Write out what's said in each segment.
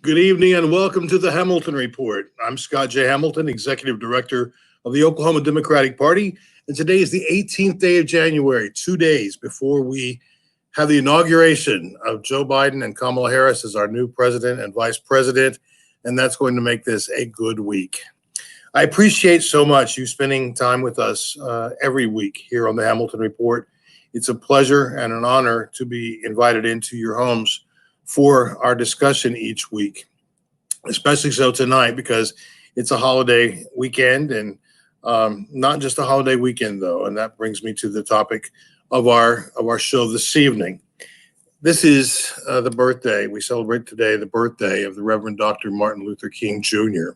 Good evening and welcome to the Hamilton Report. I'm Scott J. Hamilton, Executive Director of the Oklahoma Democratic Party. And today is the 18th day of January, 2 days before we have the inauguration of Joe Biden and Kamala Harris as our new president and vice president. And that's going to make this a good week. I appreciate so much you spending time with us every week here on the Hamilton Report. It's a pleasure and an honor to be invited into your homes for our discussion each week, especially so tonight because it's a holiday weekend, and not just a holiday weekend though. And that brings me to the topic of our show this evening. This is the birthday. We celebrate today the birthday of the Reverend Dr. Martin Luther King Jr.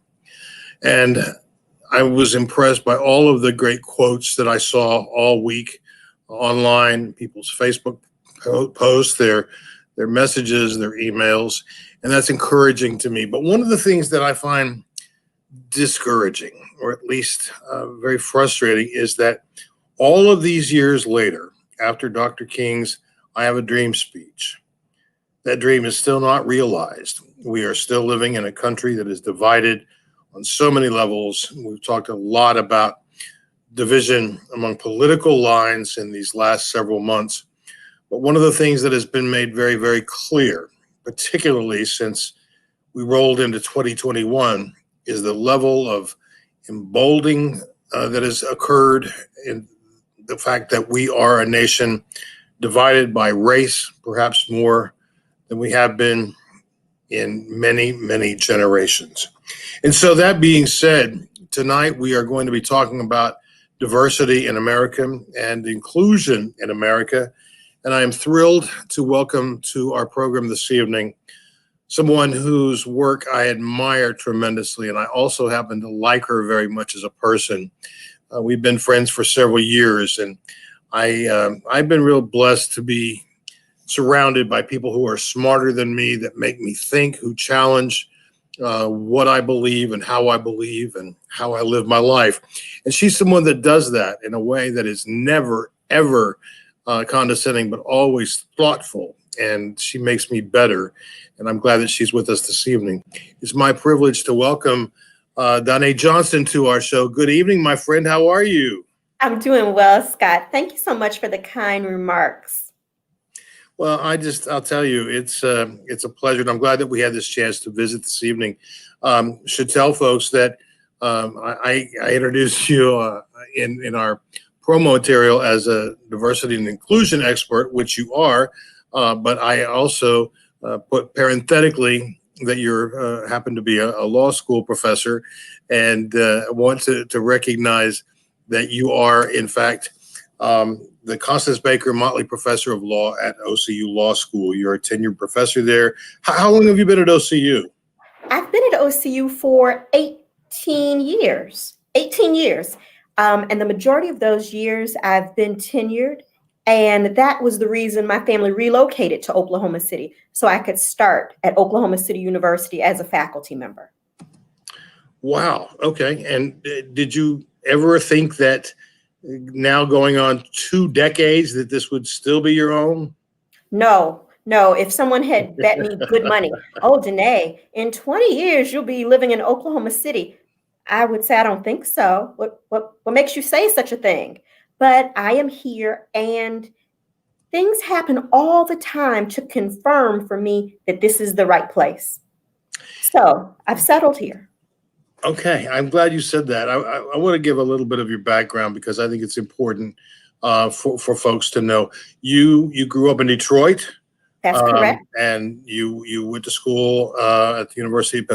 And I was impressed by all of the great quotes that I saw all week online, people's Facebook posts, their messages, their emails, and that's encouraging to me. But one of the things that I find discouraging, or at least very frustrating, is that all of these years later, after Dr. King's I Have a Dream speech, that dream is still not realized. We are still living in a country that is divided on so many levels. We've talked a lot about division among political lines in these last several months. But one of the things that has been made very, very clear, particularly since we rolled into 2021, is the level of emboldening that has occurred in the fact that we are a nation divided by race, perhaps more than we have been in many, many generations. And so that being said, tonight we are going to be talking about diversity in America and inclusion in America. And I am thrilled to welcome to our program this evening someone whose work I admire tremendously, and I also happen to like her very much as a person. We've been friends for several years, and I've been real blessed to be surrounded by people who are smarter than me, that make me think, who challenge what I believe and how I live my life. And she's someone that does that in a way that is never, ever condescending, but always thoughtful. And she makes me better. And I'm glad that she's with us this evening. It's my privilege to welcome Danne Johnson to our show. Good evening, my friend. How are you? I'm doing well, Scott. Thank you so much for the kind remarks. Well, I'll tell you, it's a pleasure. And I'm glad that we had this chance to visit this evening. Should tell folks that I introduced you in our promo material as a diversity and inclusion expert, which you are. But I also put parenthetically that you happen to be a law school professor, and want to recognize that you are, in fact, the Constance Baker Motley Professor of Law at OCU Law School. You're a tenured professor there. How long have you been at OCU? I've been at OCU for 18 years. And the majority of those years I've been tenured. And that was the reason my family relocated to Oklahoma City, so I could start at Oklahoma City University as a faculty member. Wow. Okay. And did you ever think that now going on 2 decades that this would still be your own? No. If someone had bet me good money, oh, Danne, in 20 years, you'll be living in Oklahoma City, I would say, I don't think so. What makes you say such a thing? But I am here, and things happen all the time to confirm for me that this is the right place. So I've settled here. Okay, I'm glad you said that. I want to give a little bit of your background because I think it's important for folks to know. You grew up in Detroit. That's correct. And you went to school at the University of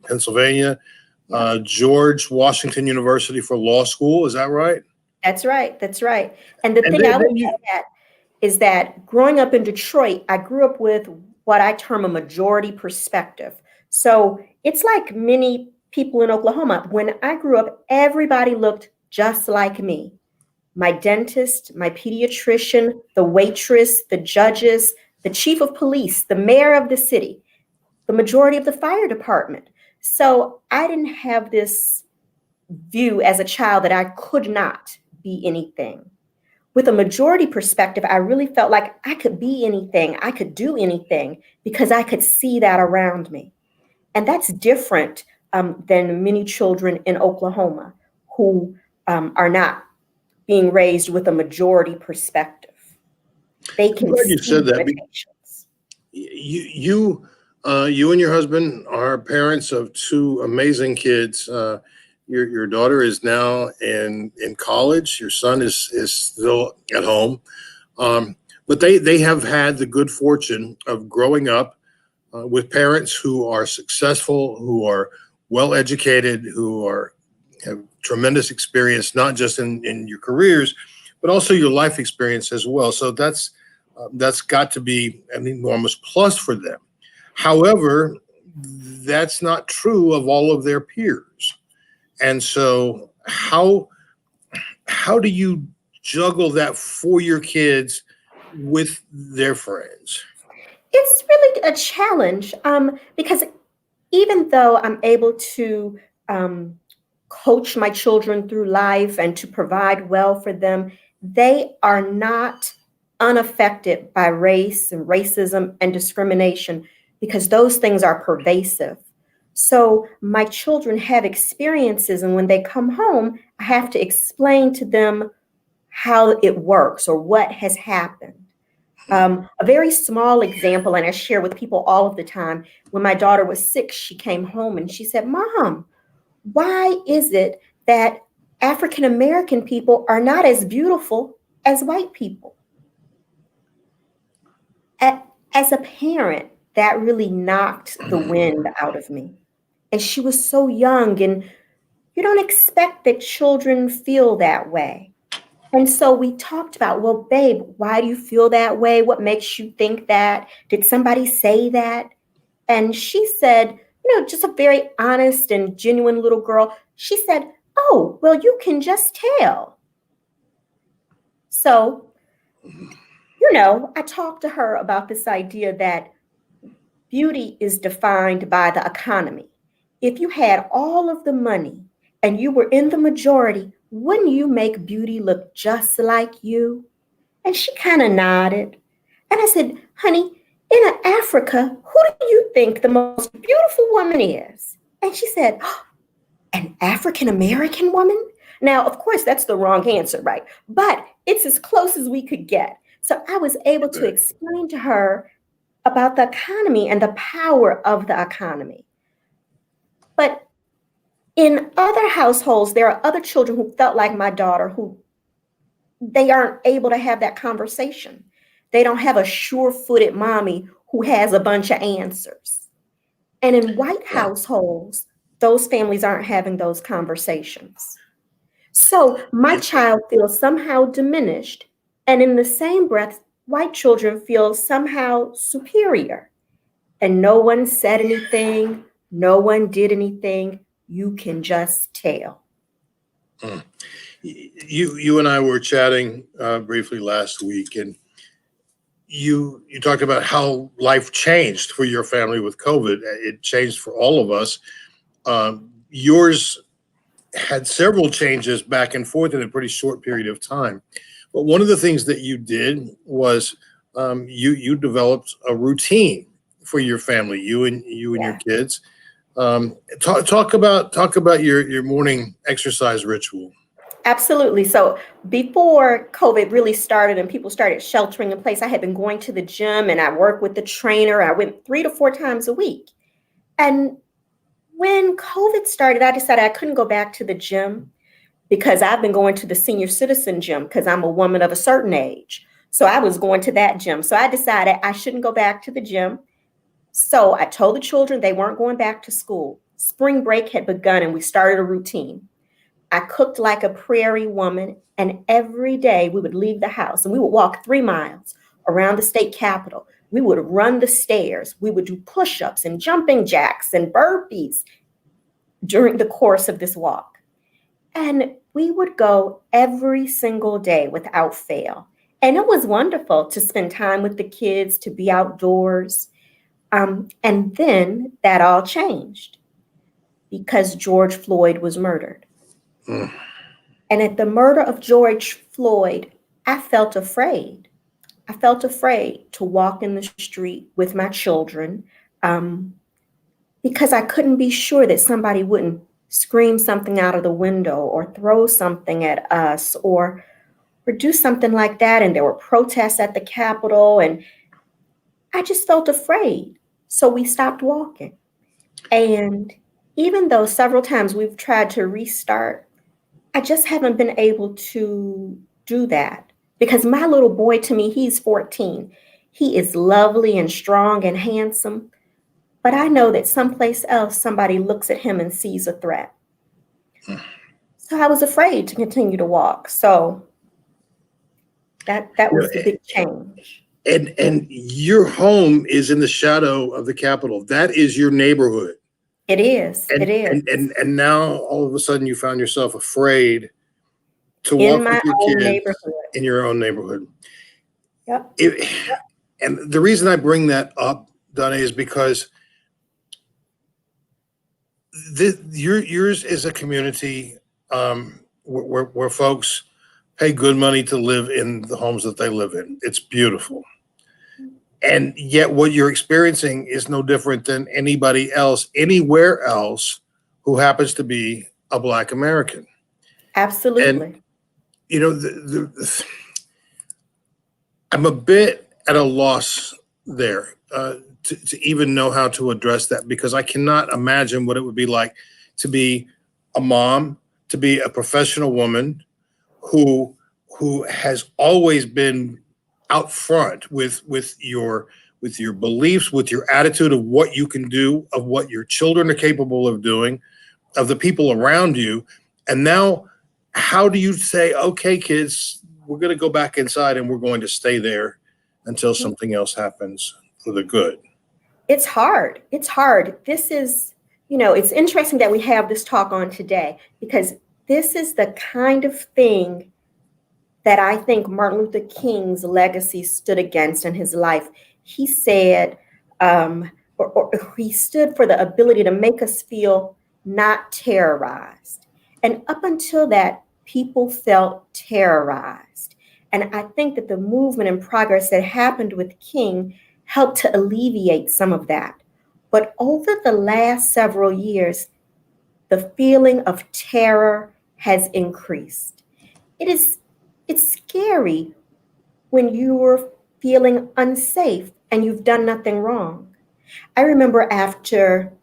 Pennsylvania, George Washington University for law school. Is that right? That's right. And the thing I would add is that growing up in Detroit, I grew up with what I term a majority perspective. So it's like many people in Oklahoma. When I grew up, everybody looked just like me. My dentist, my pediatrician, the waitress, the judges, the chief of police, the mayor of the city, the majority of the fire department. So I didn't have this view as a child that I could not be anything. With a majority perspective, I really felt like I could be anything, I could do anything, because I could see that around me. And that's different than many children in Oklahoma who are not being raised with a majority perspective. They I'm can glad you see said that. limitations. You and your husband are parents of two amazing kids. Your daughter is now in college. Your son is still at home. But they have had the good fortune of growing up with parents who are successful, who are well educated, have tremendous experience, not just in your careers, but also your life experience as well. So that's got to be an enormous plus for them. However, that's not true of all of their peers. And so how do you juggle that for your kids with their friends? It's really a challenge because even though I'm able to um, coach my children through life and to provide well for them, they are not unaffected by race and racism and discrimination because those things are pervasive. So my children have experiences, and when they come home, I have to explain to them how it works or what has happened. A very small example, and I share with people all of the time, when my daughter was 6, she came home and she said, Mom, why is it that African American people are not as beautiful as white people? As a parent, that really knocked the wind out of me. And she was so young, and you don't expect that children feel that way. And so we talked about, well, babe, why do you feel that way? What makes you think that? Did somebody say that? And she said, just a very honest and genuine little girl. She said, oh, well, you can just tell. So, I talked to her about this idea that beauty is defined by the economy. If you had all of the money and you were in the majority, wouldn't you make beauty look just like you? And she kind of nodded. And I said, honey, in Africa, who do you think the most beautiful woman is? And she said, oh, an African American woman? Now, of course, that's the wrong answer, right? But it's as close as we could get. So I was able to explain to her about the economy and the power of the economy. But in other households, there are other children who felt like my daughter who they aren't able to have that conversation. They don't have a sure-footed mommy who has a bunch of answers. And in white households, those families aren't having those conversations. So my child feels somehow diminished. And in the same breath, white children feel somehow superior. And no one said anything. No one did anything. You can just tell. You and I were chatting briefly last week, and you talked about how life changed for your family with COVID. It changed for all of us. Yours had several changes back and forth in a pretty short period of time. But one of the things that you did was you developed a routine for your family, you and your kids. Talk about your morning exercise ritual. Absolutely. So before COVID really started and people started sheltering in place, I had been going to the gym and I worked with the trainer. I went 3 to 4 times a week. And when COVID started, I decided I couldn't go back to the gym because I've been going to the senior citizen gym because I'm a woman of a certain age. So I was going to that gym. So I decided I shouldn't go back to the gym. So I told the children they weren't going back to school. Spring break had begun and we started a routine. I cooked like a prairie woman, and every day we would leave the house and we would walk 3 miles around the state capitol. We would run the stairs. We would do push-ups and jumping jacks and burpees during the course of this walk. And we would go every single day without fail. And it was wonderful to spend time with the kids, to be outdoors. And then that all changed because George Floyd was murdered. And at the murder of George Floyd, I felt afraid. I felt afraid to walk in the street with my children. because I couldn't be sure that somebody wouldn't scream something out of the window or throw something at us or do something like that. And there were protests at the Capitol, and I just felt afraid. So we stopped walking. And even though several times we've tried to restart, I just haven't been able to do that because my little boy, to me, he's 14. He is lovely and strong and handsome, but I know that someplace else somebody looks at him and sees a threat. So I was afraid to continue to walk. So that was the big change. And your home is in the shadow of the Capitol. That is your neighborhood. It is. And It is. and now all of a sudden you found yourself afraid to In walk my with your own kids neighborhood. in your own neighborhood. Yep. And the reason I bring that up, Danne, is because yours is a community where folks pay good money to live in the homes that they live in. It's beautiful. And yet what you're experiencing is no different than anybody else, anywhere else who happens to be a Black American. Absolutely. And, you know, I'm a bit at a loss there to even know how to address that, because I cannot imagine what it would be like to be a mom, to be a professional woman who has always been out front with your beliefs, with your attitude of what you can do, of what your children are capable of doing, of the people around you. And now, how do you say, okay, kids, we're going to go back inside and we're going to stay there until something else happens for the good? It's hard. It's hard. This is, it's interesting that we have this talk on today because this is the kind of thing that I think Martin Luther King's legacy stood against in his life. He said, or he stood for the ability to make us feel not terrorized. And up until that, people felt terrorized. And I think that the movement and progress that happened with King helped to alleviate some of that. But over the last several years, the feeling of terror has increased. It's scary when you're feeling unsafe and you've done nothing wrong. I remember after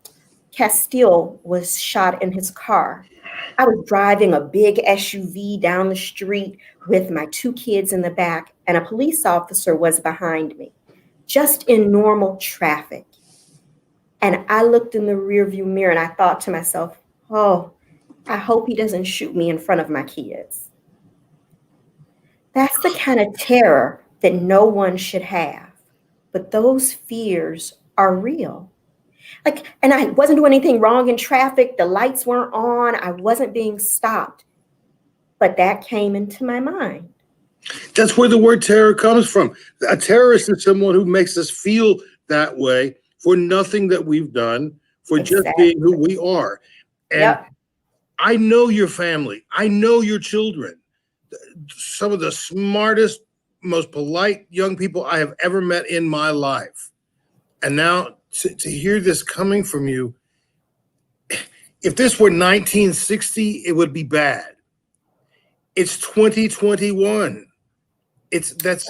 Castile was shot in his car, I was driving a big SUV down the street with my two kids in the back, and a police officer was behind me, just in normal traffic. And I looked in the rearview mirror and I thought to myself, oh, I hope he doesn't shoot me in front of my kids. That's the kind of terror that no one should have. But those fears are real. And I wasn't doing anything wrong in traffic. The lights weren't on. I wasn't being stopped. But that came into my mind. That's where the word terror comes from. A terrorist is someone who makes us feel that way for nothing that we've done, for just being who we are. And I know your family. I know your children. Some of the smartest, most polite young people I have ever met in my life. And now to hear this coming from you, if this were 1960, it would be bad. It's 2021. That's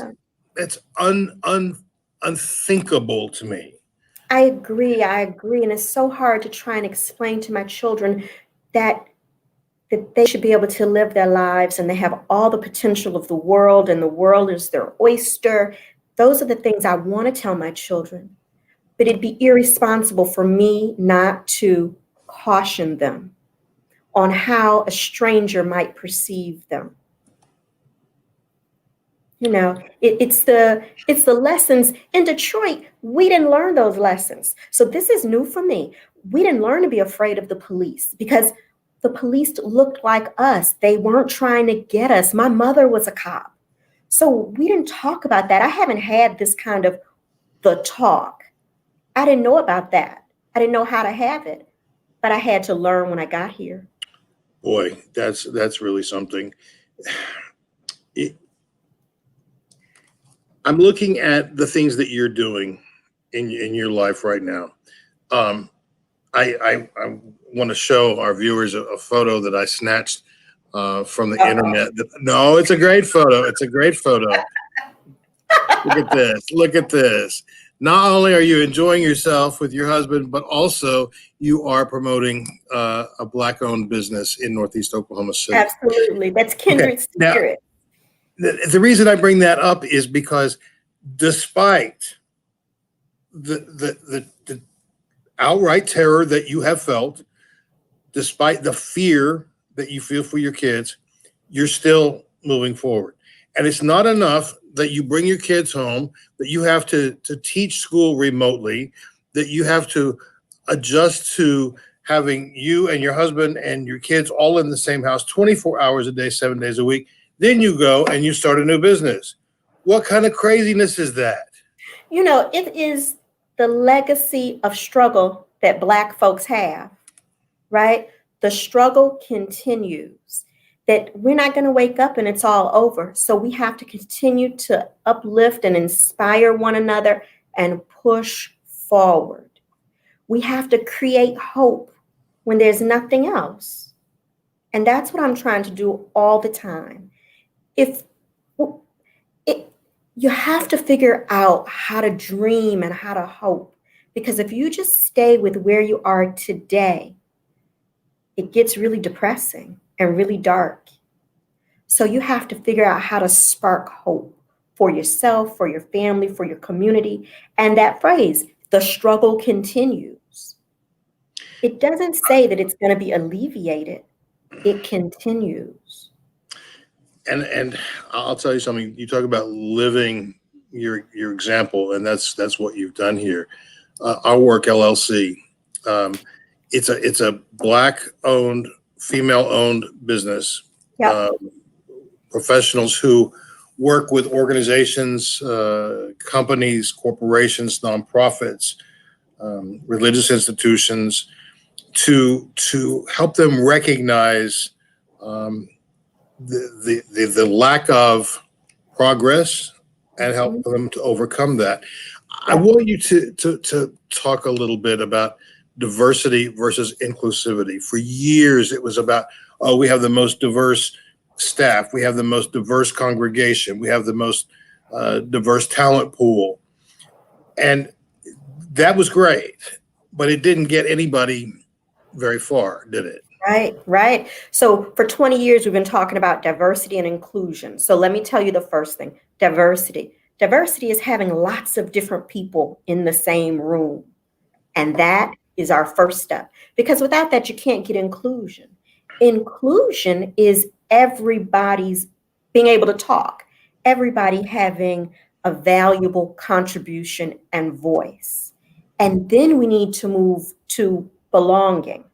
unthinkable to me. I agree. And it's so hard to try and explain to my children that they should be able to live their lives and they have all the potential of the world and the world is their oyster. Those are the things I want to tell my children. But it'd be irresponsible for me not to caution them on how a stranger might perceive them. It's the lessons. In Detroit, we didn't learn those lessons. So this is new for me. We didn't learn to be afraid of the police because the police looked like us. They weren't trying to get us. My mother was a cop. So we didn't talk about that. I haven't had this kind of the talk. I didn't know about that. I didn't know how to have it, but I had to learn when I got here. Boy, that's really something. I'm looking at the things that you're doing in your life right now. I want to show our viewers a photo that I snatched from the Uh-oh. internet. No, it's a great photo. It's a great photo. Look at this. Look at this. Not only are you enjoying yourself with your husband, but also you are promoting a Black-owned business in Northeast Oklahoma City. Absolutely. That's Okay. kindred Now, spirit. the reason I bring that up is because despite the outright terror that you have felt, despite the fear that you feel for your kids, you're still moving forward. And it's not enough that you bring your kids home, that you have to teach school remotely, that you have to adjust to having you and your husband and your kids all in the same house 24 hours a day, 7 days a week. Then you go and you start a new business. What kind of craziness is that? You know, it is the legacy of struggle that Black folks have, right? The struggle continues, that we're not going to wake up and it's all over. So we have to continue to uplift and inspire one another and push forward. We have to create hope when there's nothing else. And that's what I'm trying to do all the time. You have to figure out how to dream and how to hope. Because if you just stay with where you are today, it gets really depressing and really dark. So you have to figure out how to spark hope for yourself, for your family, for your community. And that phrase, the struggle continues. It doesn't say that it's going to be alleviated. It continues. And I'll tell you something. You talk about living your example, and that's what you've done here. Our Work LLC. It's a Black-owned, female-owned business. Yep. Professionals who work with organizations, companies, corporations, nonprofits, religious institutions, to help them recognize the lack of progress and help them to overcome that. I want you to talk a little bit about diversity versus inclusivity. For years, it was about, oh, we have the most diverse staff, we have the most diverse congregation, we have the most diverse talent pool. And that was great, but it didn't get anybody very far, did it? Right. So for 20 years, we've been talking about diversity and inclusion. So let me tell you the first thing, diversity. Diversity is having lots of different people in the same room. And that is our first step, because without that, you can't get inclusion. Inclusion is everybody's being able to talk, everybody having a valuable contribution and voice. And then we need to move to belonging,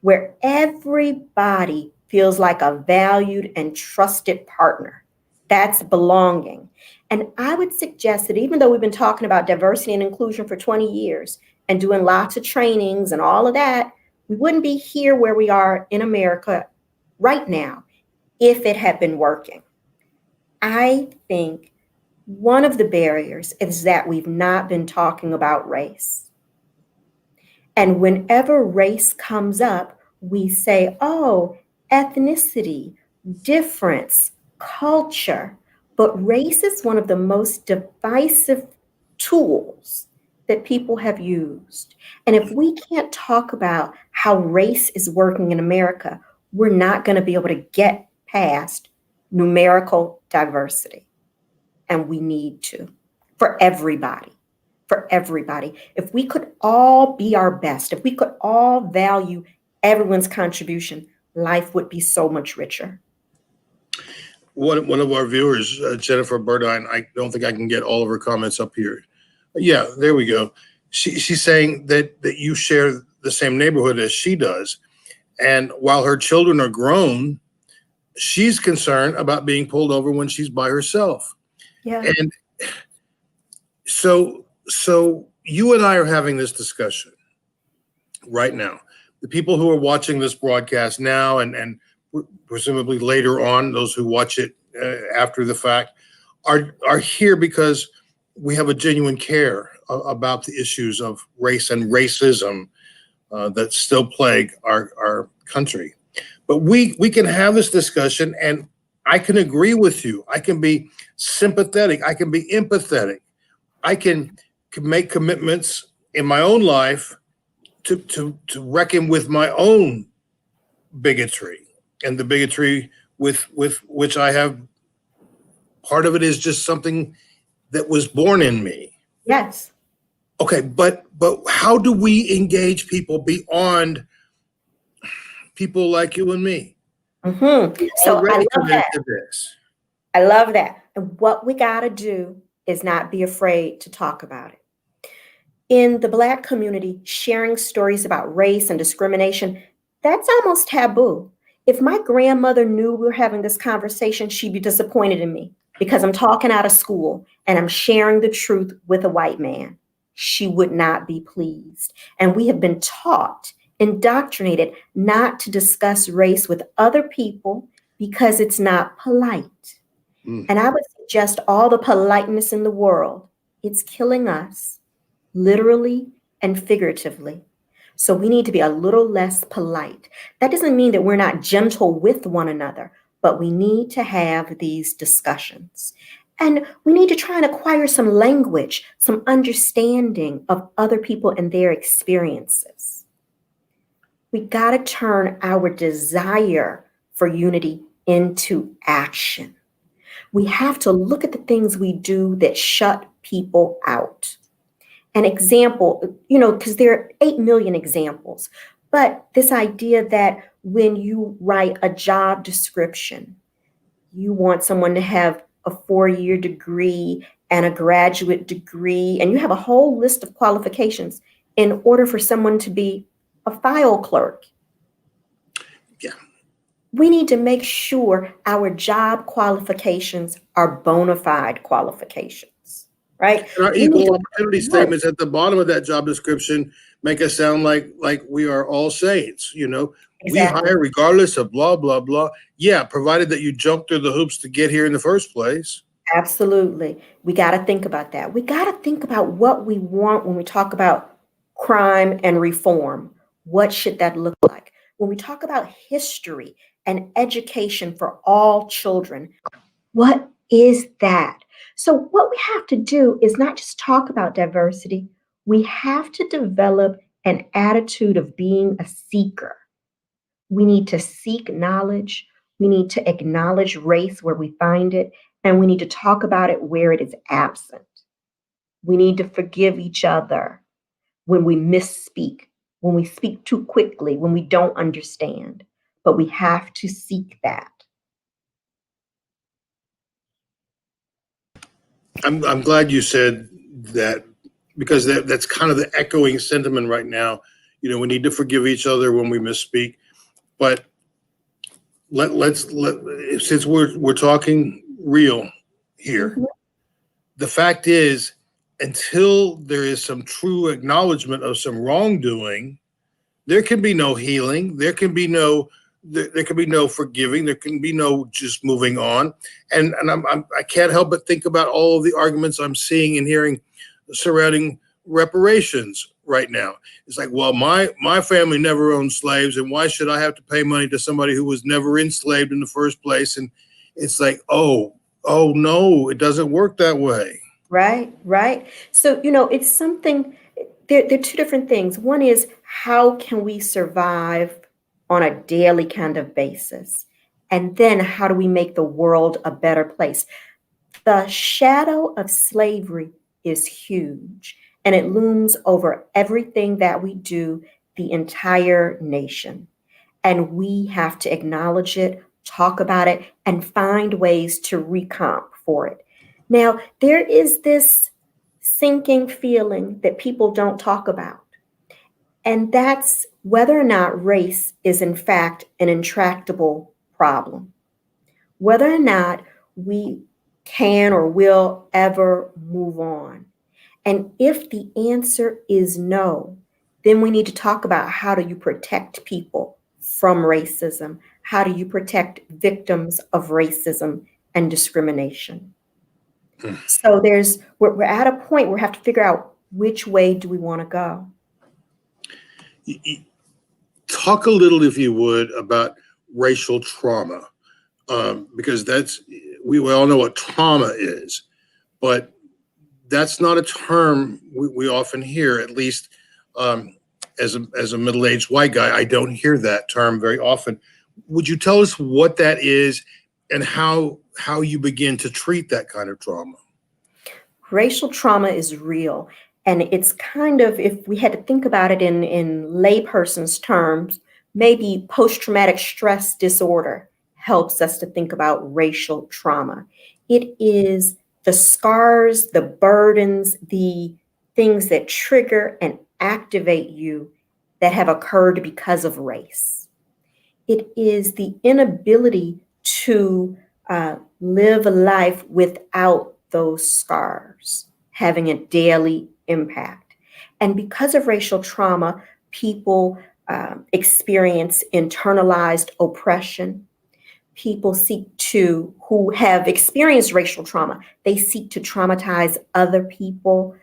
where everybody feels like a valued and trusted partner. That's belonging. And I would suggest that even though we've been talking about diversity and inclusion for 20 years and doing lots of trainings and all of that, we wouldn't be here where we are in America right now if it had been working. I think one of the barriers is that we've not been talking about race. And whenever race comes up, we say, oh, ethnicity, difference, culture. But race is one of the most divisive tools that people have used. And if we can't talk about how race is working in America, we're not going to be able to get past numerical diversity. And we need to, for everybody. If we could all be our best, if we could all value everyone's contribution, life would be so much richer. One of our viewers, Jennifer Burdine, I don't think I can get all of her comments up here. Yeah, there we go. She's saying that you share the same neighborhood as she does. And while her children are grown, she's concerned about being pulled over when she's by herself. Yeah. And so you and I are having this discussion right now. The people who are watching this broadcast now and presumably later on, those who watch it after the fact, are here because we have a genuine care about the issues of race and racism that still plague our country. But we can have this discussion, and I can agree with you. I can be sympathetic. I can be empathetic. I can make commitments in my own life to reckon with my own bigotry and the bigotry with which I have. Part of it is just something that was born in me. Yes. Okay, but how do we engage people beyond people like you and me? Mm-hmm. So I Already love committed that. to this. I love that. And what we got to do is not be afraid to talk about it. In the Black community, sharing stories about race and discrimination, that's almost taboo. If my grandmother knew we were having this conversation, she'd be disappointed in me because I'm talking out of school and I'm sharing the truth with a white man. She would not be pleased. And we have been taught, indoctrinated not to discuss race with other people because it's not polite. And I would suggest all the politeness in the world. It's killing us, literally and figuratively. So we need to be a little less polite. That doesn't mean that we're not gentle with one another, but we need to have these discussions. And we need to try and acquire some language, some understanding of other people and their experiences. We got to turn our desire for unity into action. We have to look at the things we do that shut people out. An example, because there are 8 million examples, but this idea that when you write a job description, you want someone to have a 4-year degree and a graduate degree, and you have a whole list of qualifications in order for someone to be a file clerk. Yeah. We need to make sure our job qualifications are bona fide qualifications, right? And our We need equal to opportunity statements at the bottom of that job description make us sound like we are all saints. We exactly. hire regardless of blah blah blah. Yeah, provided that you jump through the hoops to get here in the first place. Absolutely. We got to think about that. We got to think about what we want when we talk about crime and reform. What should that look like? When we talk about history and education for all children, what is that? So, what we have to do is not just talk about diversity, we have to develop an attitude of being a seeker. We need to seek knowledge. We need to acknowledge race where we find it, and we need to talk about it where it is absent. We need to forgive each other when we misspeak, when we speak too quickly, when we don't understand. But we have to seek that. I'm glad you said that, because that's kind of the echoing sentiment right now. We need to forgive each other when we misspeak. But let's since we're talking real here, Mhm. the fact is, until there is some true acknowledgement of some wrongdoing, there can be no healing. There can be no forgiving. There can be no just moving on. And I can't help but think about all of the arguments I'm seeing and hearing surrounding reparations right now. It's like, well, my family never owned slaves, and why should I have to pay money to somebody who was never enslaved in the first place? And it's like, oh no, it doesn't work that way. Right, right. So, it's something, there are two different things. One is how can we survive on a daily kind of basis? And then how do we make the world a better place? The shadow of slavery is huge and it looms over everything that we do, the entire nation. And we have to acknowledge it, talk about it, and find ways to recomp for it. Now, there is this sinking feeling that people don't talk about, and that's whether or not race is, in fact, an intractable problem, whether or not we can or will ever move on. And if the answer is no, then we need to talk about how do you protect people from racism? How do you protect victims of racism and discrimination? So we're at a point where we have to figure out which way do we want to go. Talk a little, if you would, about racial trauma, because we all know what trauma is, but that's not a term we often hear. At least as a middle-aged white guy, I don't hear that term very often. Would you tell us what that is and how you begin to treat that kind of trauma? Racial trauma is real. And it's kind of, if we had to think about it in layperson's terms, maybe post-traumatic stress disorder helps us to think about racial trauma. It is the scars, the burdens, the things that trigger and activate you that have occurred because of race. It is the inability to live a life without those scars having a daily impact. And because of racial trauma, people experience internalized oppression. People who have experienced racial trauma, they seek to traumatize other people.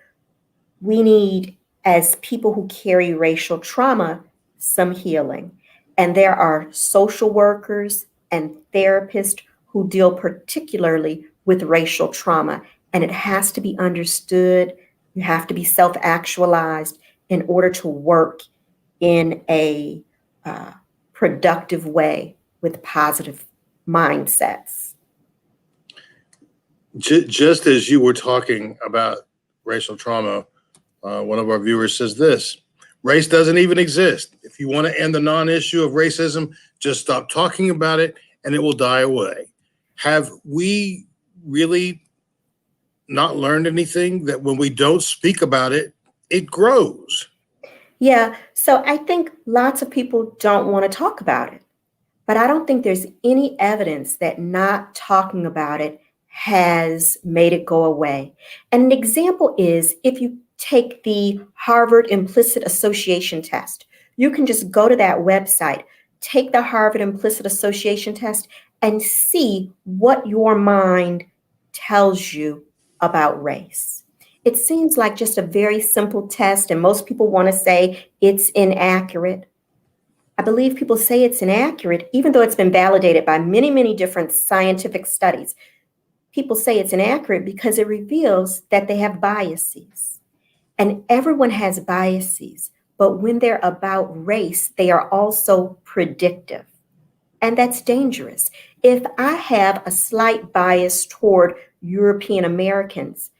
We need, as people who carry racial trauma, some healing. And there are social workers and therapists who deal particularly with racial trauma. And it has to be understood. You have to be self-actualized in order to work in a productive way with positive mindsets. Just as you were talking about racial trauma, one of our viewers says this: race doesn't even exist. If you want to end the non-issue of racism, just stop talking about it and it will die away. Have we really not learned anything, that when we don't speak about it, it grows? Yeah, so I think lots of people don't want to talk about it, but I don't think there's any evidence that not talking about it has made it go away. And an example is, if you take the Harvard Implicit Association test, you can just go to that website, take the Harvard Implicit Association test, and see what your mind tells you about race. It seems like just a very simple test, and most people want to say it's inaccurate. I believe people say it's inaccurate, even though it's been validated by many, many different scientific studies. People say it's inaccurate because it reveals that they have biases. And everyone has biases, but when they're about race, they are also predictive. And that's dangerous. If I have a slight bias toward European Americans,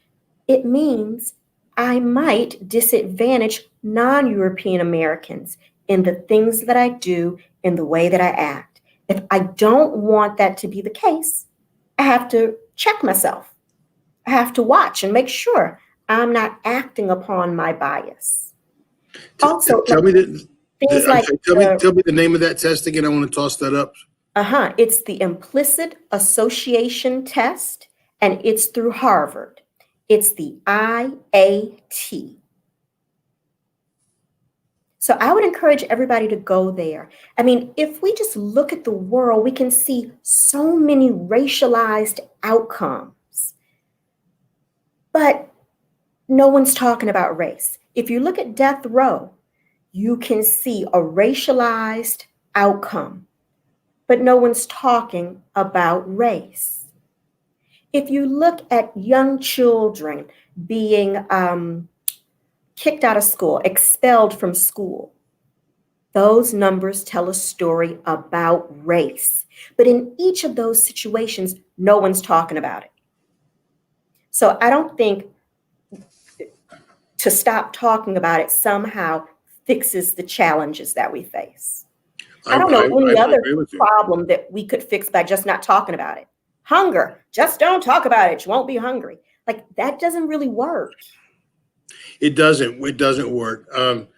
it means I might disadvantage non-European Americans in the things that I do, in the way that I act. If I don't want that to be the case, I have to check myself. I have to watch and make sure I'm not acting upon my bias. Also, tell me things like tell me the name of that test again. I want to toss that up. It's the Implicit Association test, and it's through Harvard. It's the IAT. So I would encourage everybody to go there. I mean, if we just look at the world, we can see so many racialized outcomes, but no one's talking about race. If you look at death row, you can see a racialized outcome, but no one's talking about race. If you look at young children being kicked out of school, expelled from school, those numbers tell a story about race. But in each of those situations, no one's talking about it. So I don't think to stop talking about it somehow fixes the challenges that we face. I don't know any other problem that we could fix by just not talking about it. Hunger, just don't talk about it. You won't be hungry. Like, that doesn't really work. It doesn't work. I'm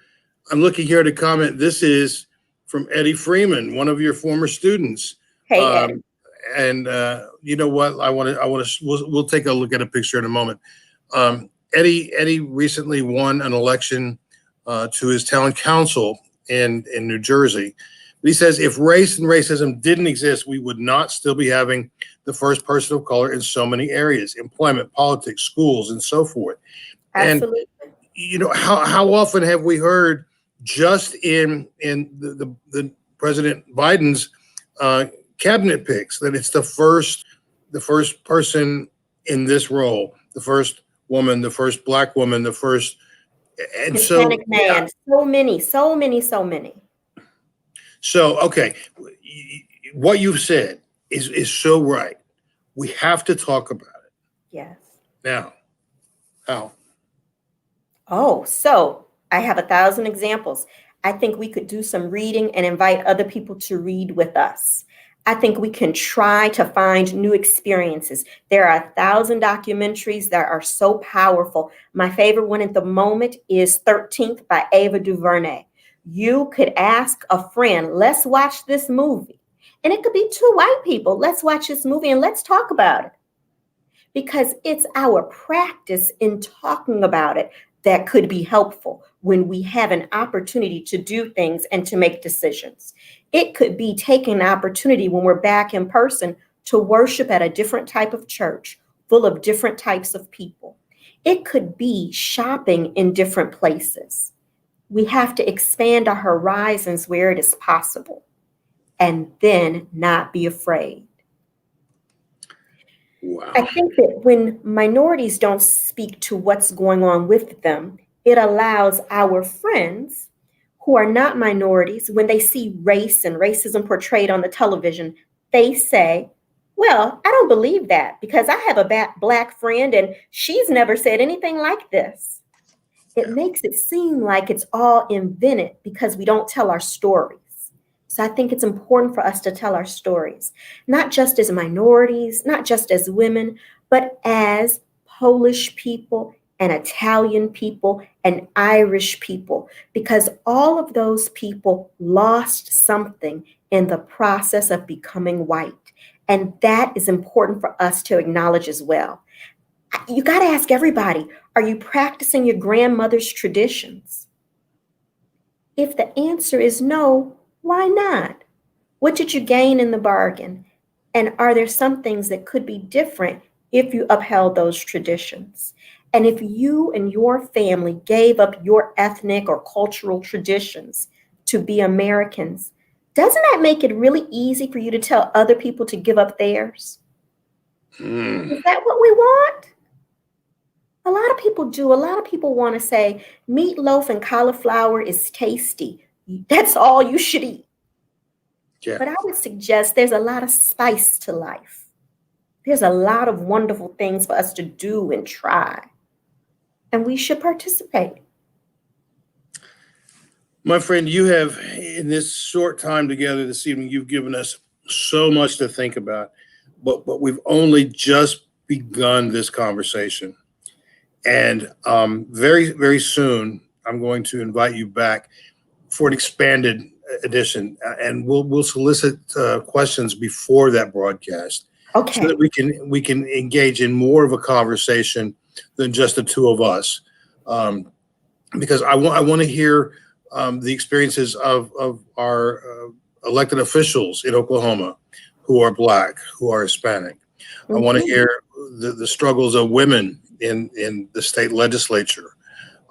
looking here at a comment. This is from Eddie Freeman, one of your former students. Hey, Ed. And you know what? We'll take a look at a picture in a moment. Eddie recently won an election to his town council in New Jersey. He says, if race and racism didn't exist, we would not still be having the first person of color in so many areas: employment, politics, schools, and so forth. Absolutely. And you know, how often have we heard just in the President Biden's cabinet picks, that it's the first person in this role, the first woman, the first Black woman, the first, and Hispanic so yeah. man. So many, so many, so many. So okay, what you've said is so right. We have to talk about it. Yes. Now, how? Oh, so I have 1,000 examples. I think we could do some reading and invite other people to read with us. I think we can try to find new experiences. There are 1,000 documentaries that are so powerful. My favorite one at the moment is 13th by Ava DuVernay. You could ask a friend, let's watch this movie. And it could be two white people. Let's watch this movie and let's talk about it. Because it's our practice in talking about it that could be helpful when we have an opportunity to do things and to make decisions. It could be taking an opportunity when we're back in person to worship at a different type of church, full of different types of people. It could be shopping in different places. We have to expand our horizons where it is possible and then not be afraid. Wow. I think that when minorities don't speak to what's going on with them, it allows our friends who are not minorities, when they see race and racism portrayed on the television, they say, well, I don't believe that because I have a Black friend and she's never said anything like this. It makes it seem like it's all invented because we don't tell our stories. So I think it's important for us to tell our stories, not just as minorities, not just as women, but as Polish people and Italian people and Irish people, because all of those people lost something in the process of becoming white. And that is important for us to acknowledge as well. You got to ask everybody, are you practicing your grandmother's traditions? If the answer is no, why not? What did you gain in the bargain? And are there some things that could be different if you upheld those traditions? And if you and your family gave up your ethnic or cultural traditions to be Americans, doesn't that make it really easy for you to tell other people to give up theirs? Is that what we want? A lot of people do. A lot of people want to say meatloaf and cauliflower is tasty. That's all you should eat. Yeah. But I would suggest there's a lot of spice to life. There's a lot of wonderful things for us to do and try. And we should participate. My friend, you have, in this short time together this evening, you've given us so much to think about, but we've only just begun this conversation. And very, very soon, I'm going to invite you back for an expanded edition, and we'll solicit questions before that broadcast, Okay. so that we can engage in more of a conversation than just the two of us, because I want to hear the experiences of our elected officials in Oklahoma who are Black, who are Hispanic. Mm-hmm. I want to hear the struggles of women in the state legislature.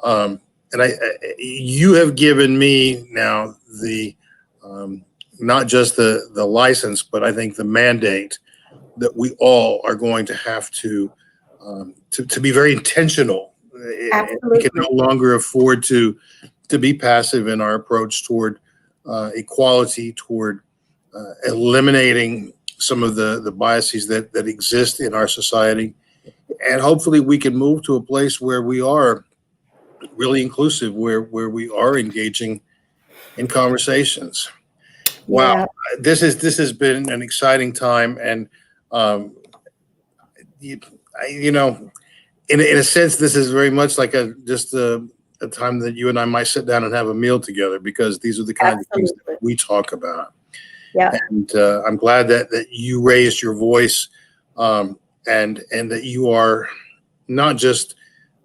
And you have given me now the not just the license, but I think the mandate that we all are going to have to be very intentional. Absolutely. We can no longer afford to be passive in our approach toward equality, toward eliminating some of the biases that exist in our society. And hopefully we can move to a place where we are really inclusive, where we are engaging in conversations. Wow. Yeah. This has been an exciting time. And, you know, in a sense, this is very much like a time that you and I might sit down and have a meal together, because these are the kinds of things that we talk about. Yeah. And I'm glad that you raised your voice, and that you are not just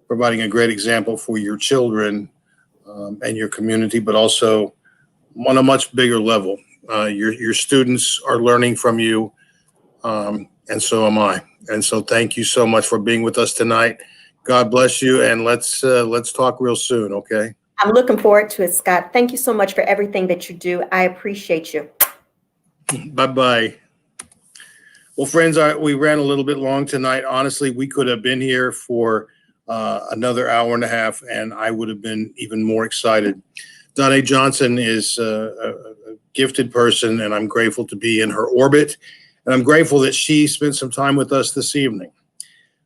providing a great example for your children and your community, but also on a much bigger level. Your students are learning from you, and so am I. And so thank you so much for being with us tonight. God bless you, and let's talk real soon, okay? I'm looking forward to it, Scott. Thank you so much for everything that you do. I appreciate you. Bye-bye. Well, friends, we ran a little bit long tonight. Honestly, we could have been here for another hour and a half, and I would have been even more excited. Danne Johnson is a gifted person, and I'm grateful to be in her orbit, and I'm grateful that she spent some time with us this evening.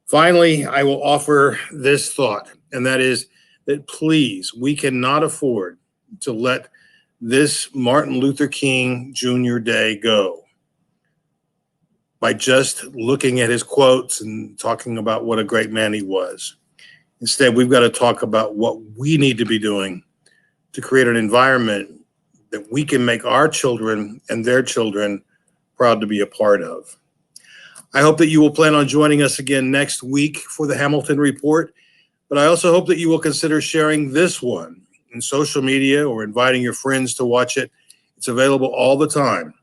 Finally, I will offer this thought, and that is that please, we cannot afford to let this Martin Luther King Jr. Day go by just looking at his quotes and talking about what a great man he was. Instead, we've got to talk about what we need to be doing to create an environment that we can make our children and their children proud to be a part of. I hope that you will plan on joining us again next week for the Hamilton Report, but I also hope that you will consider sharing this one in social media or inviting your friends to watch it. It's available all the time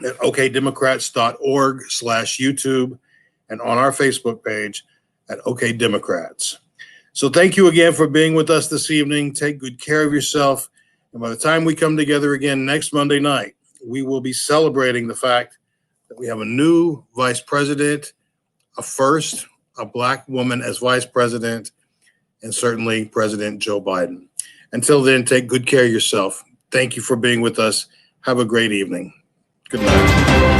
at okdemocrats.org/YouTube and on our Facebook page at OK Democrats. So thank you again for being with us this evening. Take good care of yourself. And by the time we come together again next Monday night, we will be celebrating the fact that we have a new vice president, a Black woman as vice president, and certainly President Joe Biden. Until then, take good care of yourself. Thank you for being with us. Have a great evening. Good night.